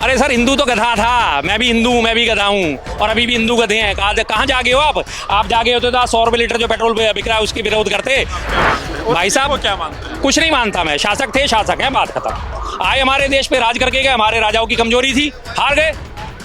अरे सर, हिंदू तो गधा था, मैं भी हिंदू हूँ, मैं भी गधा हूँ, और अभी भी हिंदू गधे हैं। कहाँ जागे हो आप जागे होते तो 100 रुपये लीटर जो पेट्रोल बिक रहा है उसकी विरोध करते। भाई साहब, क्या मानते हैं? कुछ नहीं मानता मैं, शासक थे, शासक हैं, बात खत्म। आए हमारे देश पे राज करके गए, हमारे राजाओं की कमजोरी थी, हार गए।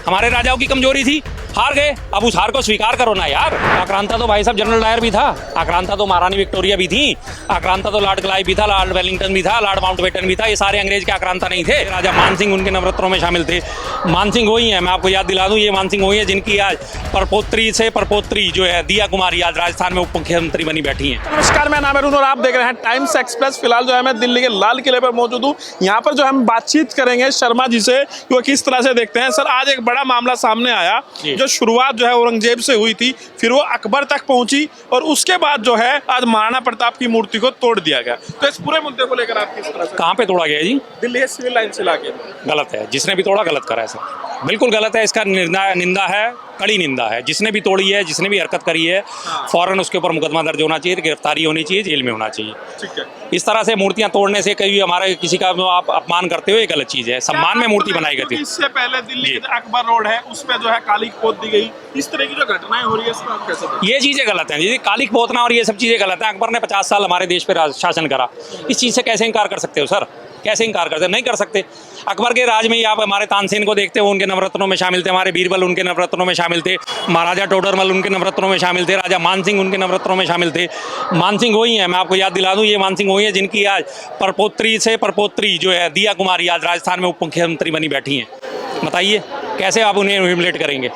हमारे राजाओं की कमजोरी थी, हार गए। अब उस हार को स्वीकार करो ना यार। आक्रांता तो भाई साहब जनरल डायर भी था, आक्रांता तो महारानी विक्टोरिया भी थी, आक्रांता तो लॉर्ड क्लाइव भी था, लॉर्ड वेलिंगटन भी था, लॉर्ड माउंटबेटन भी था। ये सारे अंग्रेज के आक्रांता नहीं थे। राजा मानसिंह उनके नवरत्नों में शामिल थे। मानसिंह वही है, मैं आपको याद दिला दूं, ये मानसिंह वही है जिनकी आज परपोत्री से परपोत्री जो है दिया कुमारी आज राजस्थान में उप मुख्यमंत्री बनी बैठी हैं। नमस्कार, मैं नाम है अरुण और आप देख रहे हैं टाइम्स एक्सप्रेस। फिलहाल जो है मैं दिल्ली के लाल किले पर मौजूद हूँ। यहाँ पर जो हम बातचीत करेंगे शर्मा जी से कि वो किस तरह से देखते हैं। सर, आज एक बड़ा मामला सामने आया, जो शुरुआत जो है औरंगजेब से हुई थी, फिर वो अकबर तक पहुंची और उसके बाद जो है आज महाराणा प्रताप की मूर्ति को तोड़ दिया गया। तो इस पूरे मुद्दे को लेकर आप किस तरह से? कहाँ पे तोड़ा गया जी? दिल्ली के सिविल लाइन से लाके। गलत है, जिसने भी तोड़ा गलत करा है सर, बिल्कुल गलत है। इसका निंदा है, कड़ी निंदा है। जिसने भी तोड़ी है, जिसने भी हरकत करी है, फौरन उसके ऊपर मुकदमा दर्ज होना चाहिए, गिरफ्तारी होनी चाहिए, जेल में होना चाहिए। ठीक है। इस तरह से मूर्तियां तोड़ने से कभी हमारे किसी का आप अपमान करते हो, ये गलत चीज है। सम्मान में मूर्ति बनाई गई थी। इससे पहले दिल्ली के अकबर रोड है, उस पे जो है काली पोत दी गई। इस तरह की जो घटनाएं हो रही है, इसमें आप कैसे देखते हैं? ये चीजें गलत हैं जी, कालिक पोतना और ये सब चीजें गलत हैं। अकबर ने 50 साल हमारे देश पे शासन करा, इस चीज से कैसे इनकार कर सकते हो सर? कैसे इनकार कर सकते? नहीं कर सकते। अकबर के राज में ही आप हमारे तानसेन को देखते हो, उनके नवरत्नों में शामिल थे, हमारे बीरबल उनके नवरत्नों में शामिल थे, महाराजा टोडरमल उनके नवरत्नों में शामिल थे, राजा मानसिंह उनके नवरत्नों में शामिल थे। मानसिंह वही है, मैं आपको याद दिला दूं, ये मानसिंह वही है जिनकी आज परपोत्री से परपोत्री जो है दिया कुमारी आज राजस्थान में उप मुख्यमंत्री बनी बैठी हैं। बताइए कैसे आप उन्हें ह्यूमिलेट करेंगे,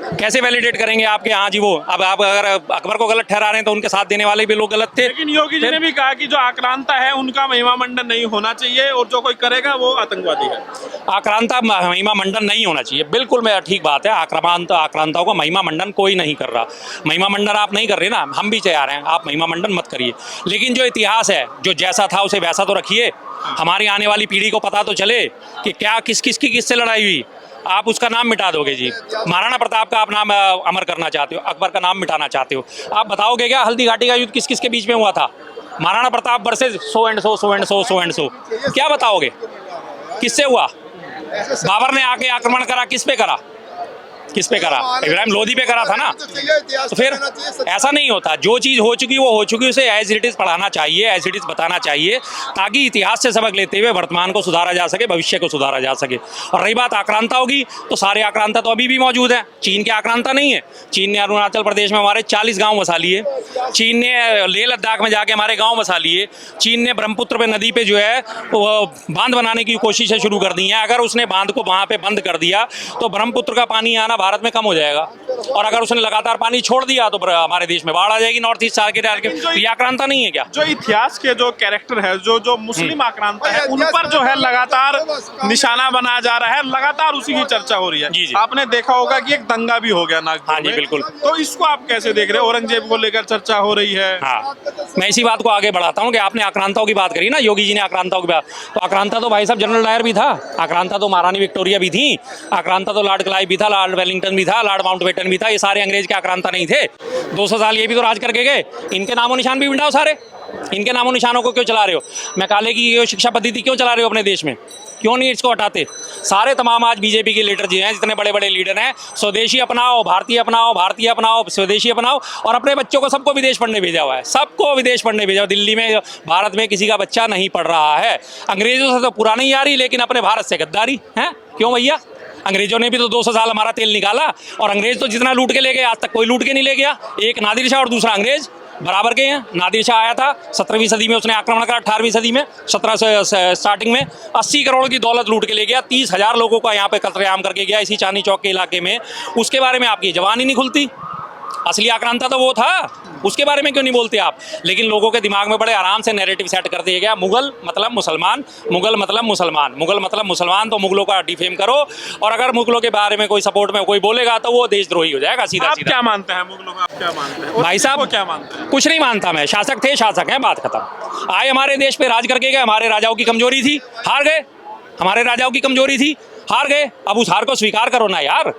कैसे वैलिडेट करेंगे आपके? हाँ जी, वो अब आप अगर अकबर को गलत ठहरा रहे हैं तो उनके साथ देने वाले भी लोग गलत थे। लेकिन योगी जी ने भी कहा कि जो आक्रांता है उनका महिमा मंडन नहीं होना चाहिए और जो कोई करेगा वो आतंकवादी है। आक्रांता महिमा मंडन नहीं होना चाहिए, बिल्कुल मैं ठीक बात है। आक्रांताओं का महिमा मंडन कोई नहीं कर रहा। महिमा मंडन आप नहीं कर रहे ना, हम भी चाह रहे हैं, आप महिमा मंडन मत करिए। लेकिन जो इतिहास है, जो जैसा था उसे वैसा तो रखिए। हमारी आने वाली पीढ़ी को पता तो चले कि क्या किस किससे लड़ाई हुई। आप उसका नाम मिटा दोगे जी। महाराणा प्रताप का आप नाम अमर करना चाहते हो, अकबर का नाम मिटाना चाहते हो। आप बताओगे क्या हल्दी घाटी का युद्ध किस किस के बीच में हुआ था? Maharana Pratap versus so and so. क्या बताओगे किससे हुआ? बाबर ने आके आक्रमण करा, किस पे करा? इब्राहिम लोधी पे करा था ना। तो फिर ऐसा नहीं होता, जो चीज़ हो चुकी वो हो चुकी, उसे एज इट इज़ पढ़ाना चाहिए, एज इट इज़ बताना चाहिए, ताकि इतिहास से सबक लेते हुए वर्तमान को सुधारा जा सके, भविष्य को सुधारा जा सके। और रही बात आक्रांता होगी, तो सारे आक्रांता तो अभी भी मौजूद हैं। चीन के आक्रांता नहीं है। चीन ने अरुणाचल प्रदेश में हमारे 40 गाँव बसा लिए। चीन ने लेह लद्दाख में जाके हमारे गाँव बसा लिए। चीन ने ब्रह्मपुत्र पे नदी पे जो है बांध बनाने की कोशिशें शुरू कर दी हैं। अगर उसने बांध को वहाँ पे बंद कर दिया तो ब्रह्मपुत्र का पानी आना भारत में कम हो जाएगा, और अगर उसने लगातार पानी छोड़ दिया तो हमारे देश में बाढ़ आ जाएगी। नॉर्थ ईस्ट के ये आक्रांता नहीं है क्या? जो इतिहास के जो कैरेक्टर है, जो मुस्लिम आक्रांता है, उन पर जो है लगातार निशाना बनाया जा रहा है, लगातार उसी की चर्चा हो रही है। जी। आपने देखा होगा कि एक दंगा भी हो गया नागपुर हाँ जी, में। बिल्कुल। तो इसको आप कैसे देख रहे हैं? औरंगजेब को लेकर चर्चा हो रही है। हाँ, मैं इसी बात को आगे बढ़ाता हूँ कि आपने आक्रांताओं की बात करी ना, योगी जी ने आक्रांताओं की बात, तो आक्रांता तो भाई साहब जनरल डायर भी था, आक्रांता तो महारानी विक्टोरिया भी थी, आक्रांता तो लॉर्ड क्लाइव भी था, लॉर्ड वेलिंगटन भी था, लॉर्ड माउंटबेटन भी था। ये सारे अंग्रेज के आक्रांता नहीं थे। 200 साल ये भी तो राज करके गए। इनके नामो निशान भी मिटाओ सारे। इनके नामो निशानों को क्यों चला रहे हो? मैकाले की ये शिक्षा पद्धति क्यों चला रहे हो अपने देश में? क्यों नहीं इसको हटाते? सारे तमाम आज बीजेपी के लीडर जी हैं, जितने बड़े बड़े लीडर हैं, स्वदेशी अपनाओ, भारतीय अपनाओ, भारतीय अपनाओ, स्वदेशी अपनाओ, और अपने बच्चों को सबको विदेश पढ़ने भेजा हुआ है। सबको विदेश पढ़ने भेजा। दिल्ली में, भारत में किसी का बच्चा नहीं पढ़ रहा है। अंग्रेजों से तो पुरानी यारी, लेकिन अपने भारत से गद्दारी है। क्यों भैया? अंग्रेजों ने भी तो 200 साल हमारा तेल निकाला, और अंग्रेज तो जितना लूट के ले गए, आज तक कोई लूट के नहीं ले गया। एक नादिर शाह और दूसरा अंग्रेज बराबर के हैं। नादिर शाह आया था 17वीं सदी में, उसने आक्रमण करा 18वीं सदी में, 17 स्टार्टिंग में 80 करोड़ की दौलत लूट के ले गया, 30,000 लोगों का यहाँ पे कत्लेआम करके गया इसी चांदनी चौक के इलाके में। उसके बारे में आपकी जबान ही नहीं खुलती। असली आक्रांता तो वो था, उसके बारे में क्यों नहीं बोलते आप? लेकिन लोगों के दिमाग में बड़े आराम से नैरेटिव सेट कर दिया गया, मुगल मतलब मुसलमान, मुगल मतलब मुसलमान, मुगल मतलब मुसलमान, तो मुगलों का डिफेम करो, और अगर मुगलों के बारे में कोई सपोर्ट में कोई बोलेगा तो वो देशद्रोही हो जाएगा सीधा सीधा। क्या मानते हैं मुगलों का? आप क्या मानते हैं? भाई साहब, क्या मानते हैं? कुछ नहीं मानता मैं, शासक थे, शासक हैं, बात खत्म। आए हमारे देश पे राज करके गए, हमारे राजाओं की कमजोरी थी, हार गए। हमारे राजाओं की कमजोरी थी, हार गए, अब उस हार को स्वीकार करो ना यार।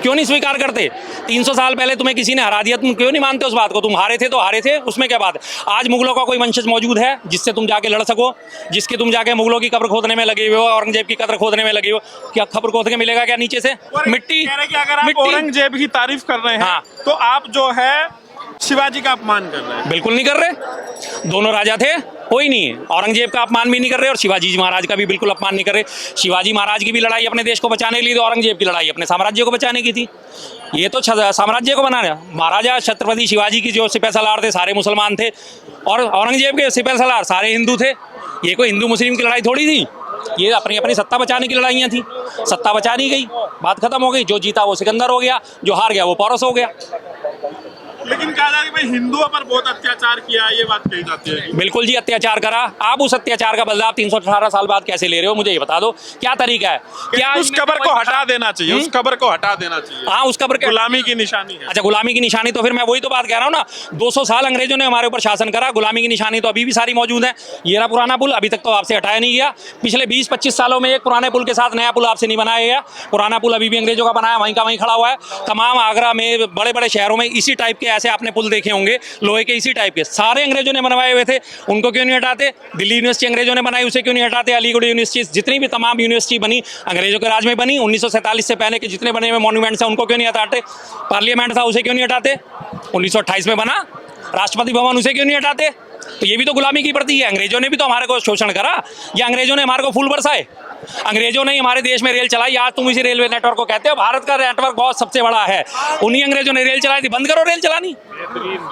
क्यों नहीं स्वीकार करते? 300 साल पहले तुम्हें किसी ने हरा दिया, तुम क्यों नहीं मानते उस बात को? तुम हारे थे तो हारे थे, उसमें क्या बात है? आज मुगलों का कोई वंशज मौजूद है जिससे तुम जाके लड़ सको, जिसके तुम जाके मुगलों की कब्र खोदने में लगे हुए हो, औरंगजेब की कब्र खोदने में लगे हो? क्या खबर खोद के मिलेगा क्या नीचे से? मिट्टी। कह रहे कि अगर आप औरंगजेब की तारीफ कर रहे हैं हाँ। तो आप जो है शिवाजी का अपमान कर रहे हैं। बिल्कुल नहीं कर रहे। दोनों राजा थे, कोई नहीं है। औरंगजेब का अपमान भी नहीं कर रहे और शिवाजी जी महाराज का भी बिल्कुल अपमान नहीं कर रहे। शिवाजी महाराज की भी लड़ाई अपने देश को बचाने के लिए, तो औरंगजेब की लड़ाई अपने साम्राज्य को बचाने की थी। ये तो साम्राज्य को बनाना। महाराजा छत्रपति शिवाजी की जो सिपह सलार थे सारे मुसलमान थे, और औरंगजेब के सिपह सलार सारे हिंदू थे। ये कोई हिंदू मुस्लिम की लड़ाई थोड़ी थी, ये अपनी अपनी सत्ता बचाने की लड़ाइयाँ थी। सत्ता बचा नहीं गई, बात खत्म हो गई। जो जीता वो सिकंदर हो गया, जो हार गया वो पौरस हो गया। लेकिन कहा जाए कि भाई हिंदुओं पर बहुत अत्याचार किया, ये बात कही जाती है। बिल्कुल जी, अत्याचार करा। आप उस अत्याचार का बदला आप 318 साल बाद कैसे ले रहे हो? मुझे ये बता दो, क्या तरीका है? क्या उस खबर को हटा देना चाहिए, उस खबर को हटा देना चाहिए। हाँ, उस खबर गुलामी की निशानी है। अच्छा, गुलामी की निशानी, तो फिर मैं वही तो बात कह रहा हूँ ना। 200 साल अंग्रेजों ने हमारे ऊपर शासन करा, गुलामी की निशानी तो अभी भी सारी मौजूद है। ये रहा पुराना पुल, अभी तक तो आपसे हटाया नहीं गया। पिछले 20-25 सालों में एक पुराने पुल के साथ नया पुल आपसे नहीं बनाया गया। पुराना पुल अभी भी अंग्रेजों का बनाया, वहीं का वहीं खड़ा हुआ है। तमाम आगरा में, बड़े बड़े शहरों में इसी टाइप के ऐसे आपने पुल देखे होंगे, लोहे के इसी टाइप के, सारे अंग्रेजों ने बनवाए हुए थे। उनको क्यों नहीं हटाते? दिल्ली यूनिवर्सिटी अंग्रेजों ने बनाई, उसे क्यों नहीं हटाते? अलीगढ़ यूनिवर्सिटी, जितनी भी तमाम यूनिवर्सिटी बनी अंग्रेजों के राज में बनी। 1947 से पहले के जितने बने हुए मॉन्यूमेंट्स हैं उनको क्यों नहीं हटाते? पार्लियामेंट था, उसे क्यों नहीं हटाते? 1928 में बना राष्ट्रपति भवन, उसे क्यों नहीं हटाते? तो ये भी तो गुलामी की प्रति है। अंग्रेजों ने भी तो हमारे को शोषण करा, या अंग्रेजों ने हमारे को फूल बरसाए? अंग्रेजों ने हमारे देश में रेल चलाई। आज तुम इसी रेलवे नेटवर्क को कहते हो भारत का नेटवर्क बहुत सबसे बड़ा है। उन्हीं अंग्रेजों ने रेल चलाई थी, बंद करो रेल चलानी।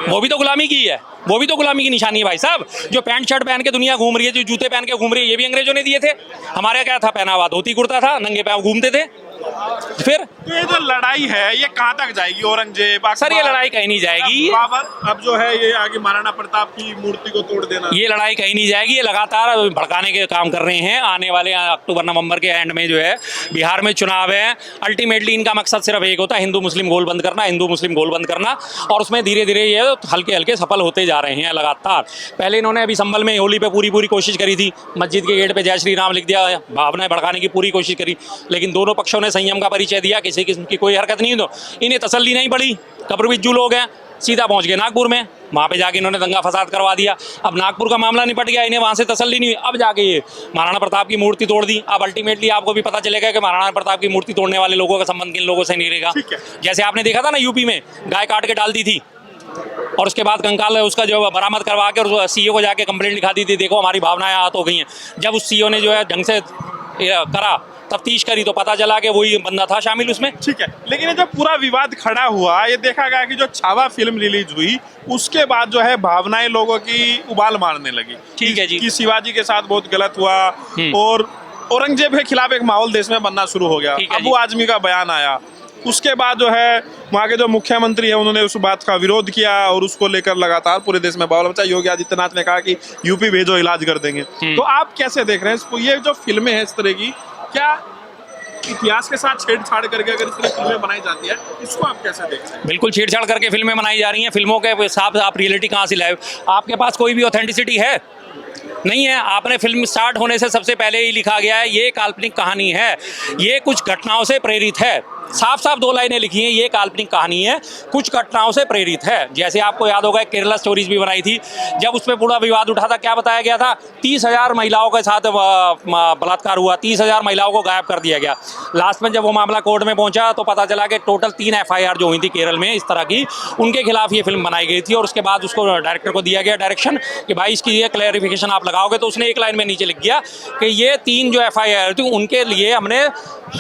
वो भी तो गुलामी की है, वो भी तो गुलामी की निशानी है भाई साहब। जो पैंट शर्ट पहन के दुनिया घूम रही है, जो जूते पहन के घूम रही है, ये भी अंग्रेजों ने दिए थे। हमारे क्या था पहना हुआ? धोती कुर्ता था, नंगे पैर घूमते थे। फिर तो ये जो लड़ाई है ये कहाँ तक जाएगी? औरंगजेब, सर, ये लड़ाई कहीं नहीं जाएगी। बाबर, अब जो है ये आगे महाराणा प्रताप की मूर्ति को तोड़ देना, ये लड़ाई कहीं नहीं जाएगी। ये लगातार भड़काने के काम कर रहे हैं। आने वाले अक्टूबर नवंबर के एंड में जो है बिहार में चुनाव है। अल्टीमेटली इनका मकसद सिर्फ एक होता है, हिंदू मुस्लिम गोल बंद करना, हिंदू मुस्लिम गोल बंद करना। और उसमें धीरे धीरे ये हल्के हल्के सफल होते जा रहे हैं लगातार। पहले इन्होंने अभी संभल में होली पे पूरी कोशिश करी थी, मस्जिद के गेट पे जय श्री राम लिख दिया, भावनाएं भड़काने की पूरी कोशिश करी। लेकिन दोनों पक्षों ने संयम का परिचय दिया, किसी किस्म की कोई हरकत नहीं। तो इन्हें तसल्ली नहीं पड़ी, कब्रबिज्जू लोग हैं, सीधा पहुंच गए नागपुर में। वहाँ पे जाके इन्होंने दंगा फसाद करवा दिया। अब नागपुर का मामला निपट गया, इन्हें वहाँ से तसल्ली नहीं हुई। अब जाके ये महाराणा प्रताप की मूर्ति तोड़ दी। अब अल्टीमेटली आपको भी पता चलेगा कि महाराणा प्रताप की मूर्ति तोड़ने वाले लोगों का संबंध किन लोगों से नहीं रहेगा। जैसे आपने देखा था ना, यूपी में गाय काट के डाल दी थी और उसके बाद कंकाल उसका जो बरामद करवा के और सीईओ को जाके कंप्लेंट लिखा दी थी, देखो हमारी भावनाएं आहत हो गई हैं। जब उस सीईओ ने जो है ढंग से करा, तफ्तीश करी, तो पता चला कि वही बंदा था शामिल उसमें। ठीक है, लेकिन ये जो पूरा विवाद खड़ा हुआ, ये देखा गया कि जो छावा फिल्म रिलीज हुई उसके बाद जो है भावनाएं लोगों की उबाल मारने लगी। ठीक है जी, कि शिवाजी के साथ बहुत गलत हुआ और औरंगजेब के खिलाफ एक माहौल देश में बनना शुरू हो गया। अबू आजमी का बयान आया, उसके बाद जो है वहाँ के जो मुख्यमंत्री है उन्होंने उस बात का विरोध किया और उसको लेकर लगातार पूरे देश में बवाल मचा। योगी आदित्यनाथ ने कहा कि यूपी भेजो, इलाज कर देंगे। तो आप कैसे देख रहे हैं इसको? ये जो फिल्में हैं इस तरह की, क्या इतिहास के साथ छेड़छाड़ करके अगर इस तरह फिल्में बनाई जाती है, इसको आप कैसे देखते हैं? बिल्कुल छेड़छाड़ करके फिल्में बनाई जा रही हैं। फिल्मों के हिसाब से आप रियलिटी कहाँ से लाए? आपके पास कोई भी ऑथेंटिसिटी है? नहीं है। आपने फिल्म स्टार्ट होने से सबसे पहले ही लिखा गया है ये काल्पनिक कहानी है, ये कुछ घटनाओं से प्रेरित है। साफ साफ 2 लाइनें लिखी हैं, ये काल्पनिक कहानी है, कुछ घटनाओं से प्रेरित है। जैसे आपको याद होगा केरला स्टोरीज भी बनाई थी, जब उस पर पूरा विवाद उठा था, क्या बताया गया था? 30,000 महिलाओं के साथ बलात्कार हुआ, 30,000 महिलाओं को गायब कर दिया गया। लास्ट में जब वो मामला कोर्ट में पहुंचा तो पता चला कि टोटल 3 FIR जो हुई थी केरल में इस तरह की, उनके खिलाफ ये फिल्म बनाई गई थी। और उसके बाद उसको डायरेक्टर को दिया गया डायरेक्शन कि भाई इसकी ये क्लैरिफिकेशन आप लगाओगे। तो उसने एक लाइन में नीचे लिख दिया कि ये 3 जो FIR थी उनके लिए हमने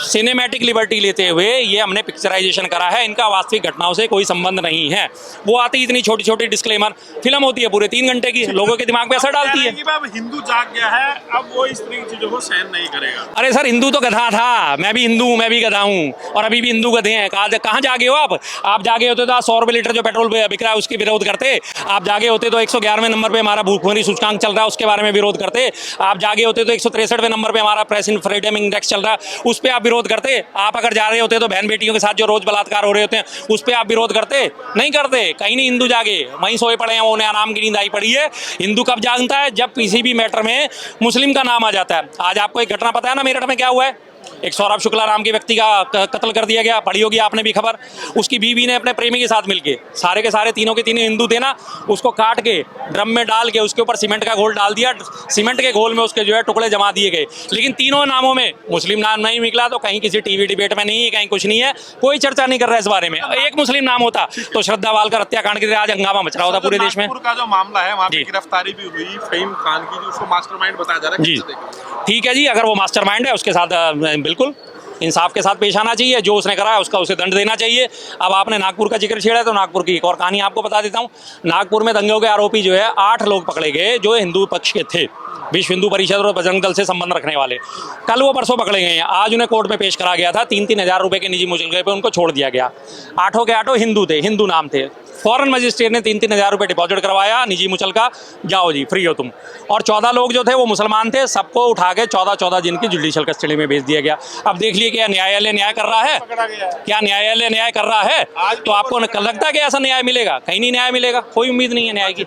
सिनेमैटिक लिबर्टी लेते हुए ये हमने पिक्चराइजेशन करा है, इनका वास्तविक घटनाओं से कोई संबंध नहीं है। वो आती इतनी छोटी छोटी डिस्क्लेमर, फिल्म होती है पूरे 3 घंटे की, लोगों के दिमाग पे असर डालती है। हिंदू जाग गया है, अब वो इस तरह की चीजों को सहन नहीं करेगा। अरे सर, हिंदू तो गधा था, मैं भी हिंदू हूँ, मैं भी गधा हूँ, और अभी भी हिंदू गधे हैं। कहाँ जागे हो आप? आप जागे होते तो 100 रुपये लीटर जो पेट्रोल बिक रहा है उसके विरोध करते। आप जागे होते तो 111वें नंबर पे हमारा भूखमरी सूचकांक चल रहा है उसके बारे में विरोध करते। आप जागे होते तो 163वें नंबर पे हमारा प्रेस फ्रीडम इंडेक्स चल रहा है, उस पर आप विरोध करते। आप अगर जा रहे होते तो बहन बेटियों के साथ जो रोज बलात्कार हो रहे होते हैं उस पर आप विरोध करते? नहीं करते। कहीं नहीं हिंदू जागे, वहीं सोए पड़े हैं, उन्हें आराम की नींद आई पड़ी है। हिंदू कब जागता है? जब किसी भी मैटर में मुस्लिम का नाम आ जाता है। आज आपको एक घटना पता है ना मेरठ में क्या हुआ है? एक सौरभ शुक्ला नाम के व्यक्ति का कत्ल कर दिया गया, पढ़ी होगी आपने भी खबर। उसकी बीवी ने अपने प्रेमी के साथ मिलके, सारे के सारे तीनों के तीनों हिंदू थे ना, उसको काट के ड्रम में डाल के उसके ऊपर सीमेंट का घोल डाल दिया, सीमेंट के घोल में उसके जो है टुकड़े जमा दिए गए। लेकिन तीनों नामों में मुस्लिम नाम नहीं निकला, तो कहीं किसी टीवी डिबेट में नहीं है, कहीं कुछ नहीं है, कोई चर्चा नहीं कर रहा है इस बारे में। एक मुस्लिम नाम होता तो श्रद्धा वालकर हत्याकांड के लिए आज हंगामा मच रहा होता पूरे देश में। नागपुर का जो मामला है वहाँ पे जी। गिरफ्तारी भी हुई फहीम खान की, जो उसको मास्टरमाइंड बताया जा रहा है। जी कैसे देखें? ठीक है जी, अगर वो मास्टरमाइंड है उसके साथ बिल्कुल इंसाफ के साथ पेश आना चाहिए, जो उसने करा है उसका उसे दंड देना चाहिए। अब आपने नागपुर का जिक्र छेड़ा है तो नागपुर की एक और कहानी आपको बता देता हूँ। नागपुर में दंगों के आरोपी जो है 8 लोग पकड़े गए जो हिंदू पक्ष के थे, विश्व हिंदू परिषद और बजरंग दल से संबंध रखने वाले। कल वो परसों पकड़े गए हैं, आज उन्हें कोर्ट में पेश करा गया था। 3-3 हज़ार रुपए के निजी मुचलके पे उनको छोड़ दिया गया। 8 के 8 हिंदू थे, हिंदू नाम थे। फॉरेन मजिस्ट्रेट ने 3-3 हज़ार रुपए डिपॉजिट करवाया, निजी मुचलका, जाओ जी फ्री हो तुम। और 14 लोग जो थे वो मुसलमान थे, सबको उठा के 14-14 दिन की जुडिशियल कस्टडी में भेज दिया गया। अब देख लिए क्या न्यायालय न्याय कर रहा है, क्या न्यायालय न्याय कर रहा है? तो आपको लगता है कि ऐसा न्याय मिलेगा? कहीं नहीं न्याय मिलेगा, कोई उम्मीद नहीं है न्याय की।